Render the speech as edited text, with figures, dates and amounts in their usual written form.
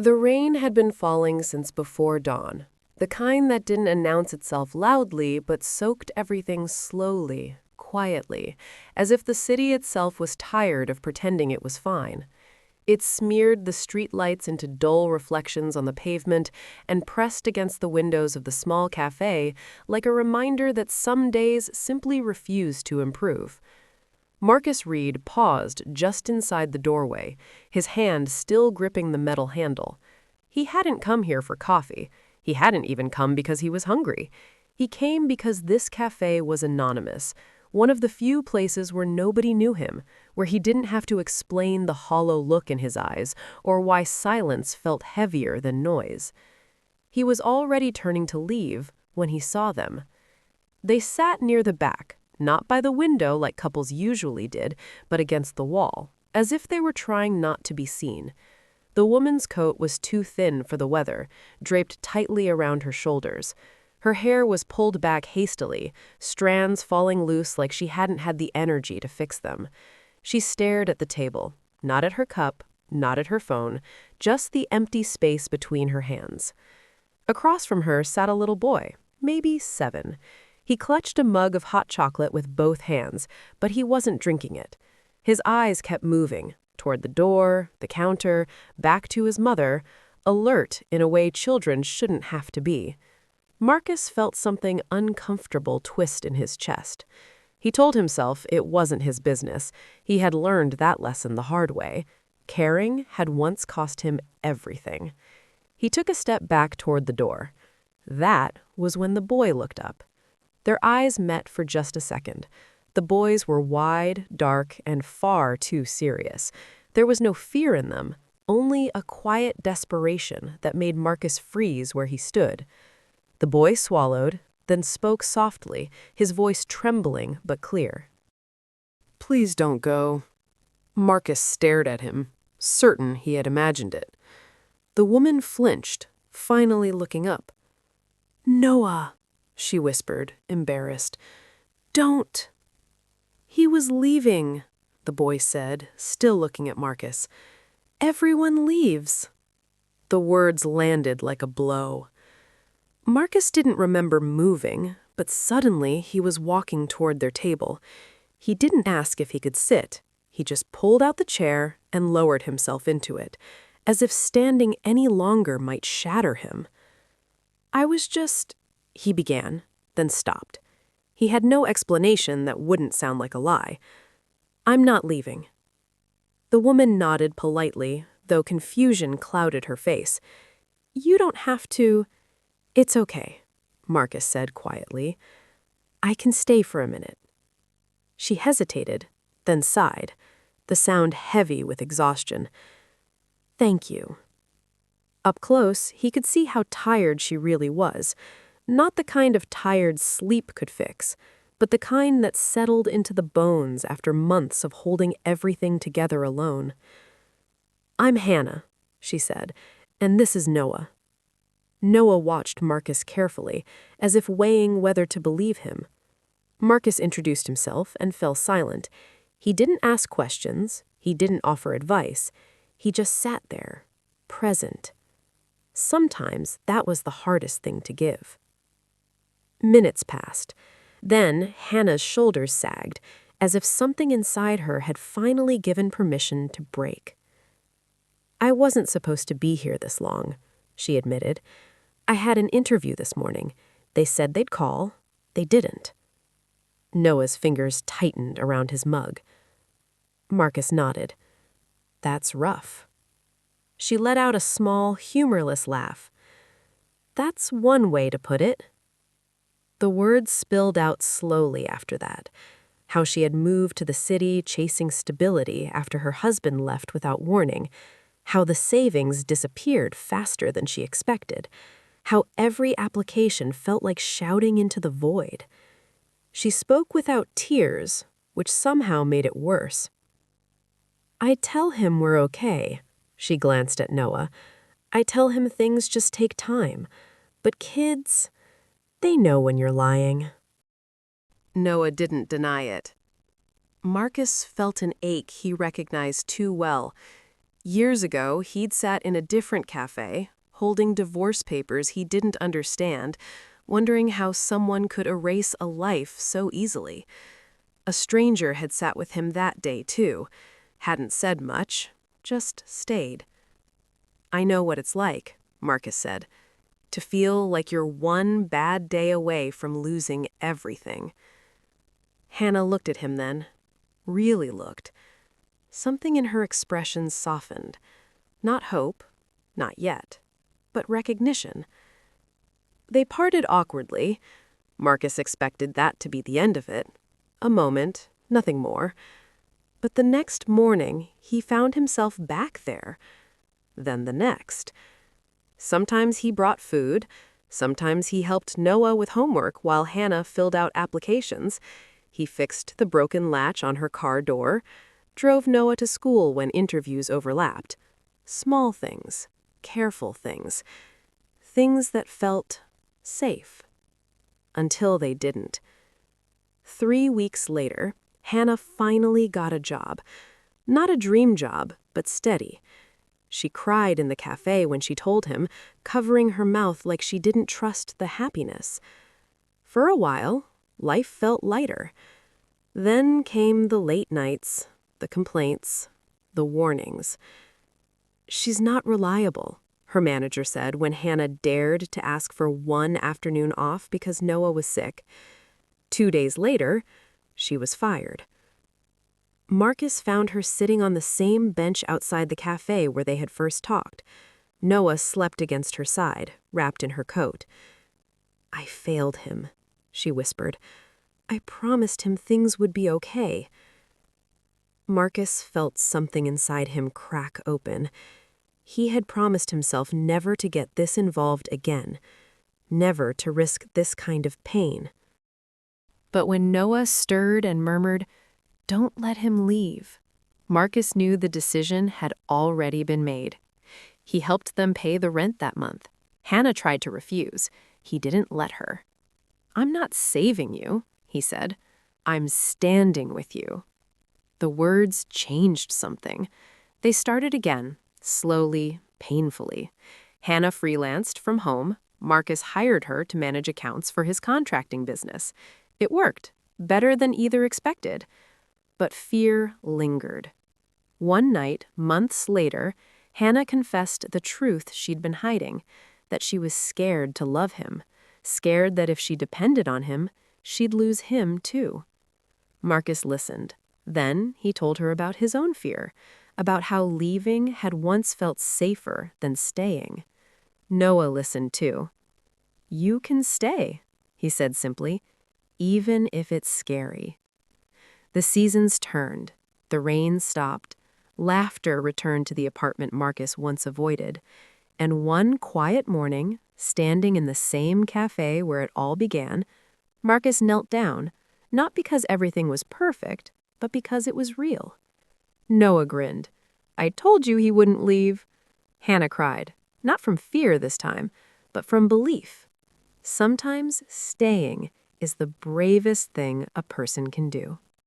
The rain had been falling since before dawn, the kind that didn't announce itself loudly but soaked everything slowly, quietly, as if the city itself was tired of pretending it was fine. It smeared the streetlights into dull reflections on the pavement and pressed against the windows of the small café like a reminder that some days simply refuse to improve. Marcus Reed paused just inside the doorway, his hand still gripping the metal handle. He hadn't come here for coffee. He hadn't even come because he was hungry. He came because this café was anonymous, one of the few places where nobody knew him, where he didn't have to explain the hollow look in his eyes or why silence felt heavier than noise. He was already turning to leave when he saw them. They sat near the back, not by the window like couples usually did, but against the wall, as if they were trying not to be seen. The woman's coat was too thin for the weather, draped tightly around her shoulders. Her hair was pulled back hastily, strands falling loose like she hadn't had the energy to fix them. She stared at the table, not at her cup, not at her phone, just the empty space between her hands. Across from her sat a little boy, maybe 7. He clutched a mug of hot chocolate with both hands, but he wasn't drinking it. His eyes kept moving, toward the door, the counter, back to his mother, alert in a way children shouldn't have to be. Marcus felt something uncomfortable twist in his chest. He told himself it wasn't his business. He had learned that lesson the hard way. Caring had once cost him everything. He took a step back toward the door. That was when the boy looked up. Their eyes met for just a second. The boys were wide, dark, and far too serious. There was no fear in them, only a quiet desperation that made Marcus freeze where he stood. The boy swallowed, then spoke softly, his voice trembling but clear. "Please don't go." Marcus stared at him, certain he had imagined it. The woman flinched, finally looking up. "Noah," she whispered, embarrassed. "Don't." "He was leaving," the boy said, still looking at Marcus. "Everyone leaves." The words landed like a blow. Marcus didn't remember moving, but suddenly he was walking toward their table. He didn't ask if he could sit. He just pulled out the chair and lowered himself into it, as if standing any longer might shatter him. "I was just," he began, then stopped. He had no explanation that wouldn't sound like a lie. "I'm not leaving." The woman nodded politely, though confusion clouded her face. "You don't have to." "It's okay," Marcus said quietly. "I can stay for a minute." She hesitated, then sighed, the sound heavy with exhaustion. "Thank you." Up close, he could see how tired she really was. Not the kind of tired sleep could fix, but the kind that settled into the bones after months of holding everything together alone. "I'm Hannah," she said, "and this is Noah." Noah watched Marcus carefully, as if weighing whether to believe him. Marcus introduced himself and fell silent. He didn't ask questions, he didn't offer advice. He just sat there, present. Sometimes that was the hardest thing to give. Minutes passed. Then Hannah's shoulders sagged, as if something inside her had finally given permission to break. "I wasn't supposed to be here this long," she admitted. "I had an interview this morning. They said they'd call. They didn't." Noah's fingers tightened around his mug. Marcus nodded. "That's rough." She let out a small, humorless laugh. "That's one way to put it." The words spilled out slowly after that. How she had moved to the city chasing stability after her husband left without warning. How the savings disappeared faster than she expected. How every application felt like shouting into the void. She spoke without tears, which somehow made it worse. "I tell him we're okay," she glanced at Noah. "I tell him things just take time. But kids, they know when you're lying." Noah didn't deny it. Marcus felt an ache he recognized too well. Years ago, he'd sat in a different cafe, holding divorce papers he didn't understand, wondering how someone could erase a life so easily. A stranger had sat with him that day, too. Hadn't said much, just stayed. "I know what it's like," Marcus said, "to feel like you're one bad day away from losing everything." Hannah looked at him then, really looked. Something in her expression softened. Not hope, not yet, but recognition. They parted awkwardly. Marcus expected that to be the end of it. A moment, nothing more. But the next morning, he found himself back there. Then the next. Sometimes he brought food. Sometimes he helped Noah with homework while Hannah filled out applications. He fixed the broken latch on her car door, drove Noah to school when interviews overlapped. Small things, careful things, things that felt safe. Until they didn't. 3 weeks later, Hannah finally got a job. Not a dream job, but steady. She cried in the cafe when she told him, covering her mouth like she didn't trust the happiness. For a while, life felt lighter. Then came the late nights, the complaints, the warnings. "She's not reliable," her manager said when Hannah dared to ask for one afternoon off because Noah was sick. 2 days later, she was fired. Marcus found her sitting on the same bench outside the cafe where they had first talked. Noah slept against her side, wrapped in her coat. "I failed him," she whispered. "I promised him things would be okay." Marcus felt something inside him crack open. He had promised himself never to get this involved again, never to risk this kind of pain. But when Noah stirred and murmured, "Don't let him leave," Marcus knew the decision had already been made. He helped them pay the rent that month. Hannah tried to refuse. He didn't let her. "I'm not saving you," he said. "I'm standing with you." The words changed something. They started again, slowly, painfully. Hannah freelanced from home. Marcus hired her to manage accounts for his contracting business. It worked, better than either expected. But fear lingered. One night, months later, Hannah confessed the truth she'd been hiding, that she was scared to love him, scared that if she depended on him, she'd lose him too. Marcus listened. Then he told her about his own fear, about how leaving had once felt safer than staying. Noah listened too. "You can stay," he said simply, "even if it's scary." The seasons turned. The rain stopped. Laughter returned to the apartment Marcus once avoided. And one quiet morning, standing in the same cafe where it all began, Marcus knelt down, not because everything was perfect, but because it was real. Noah grinned. "I told you he wouldn't leave." Hannah cried, not from fear this time, but from belief. Sometimes staying is the bravest thing a person can do.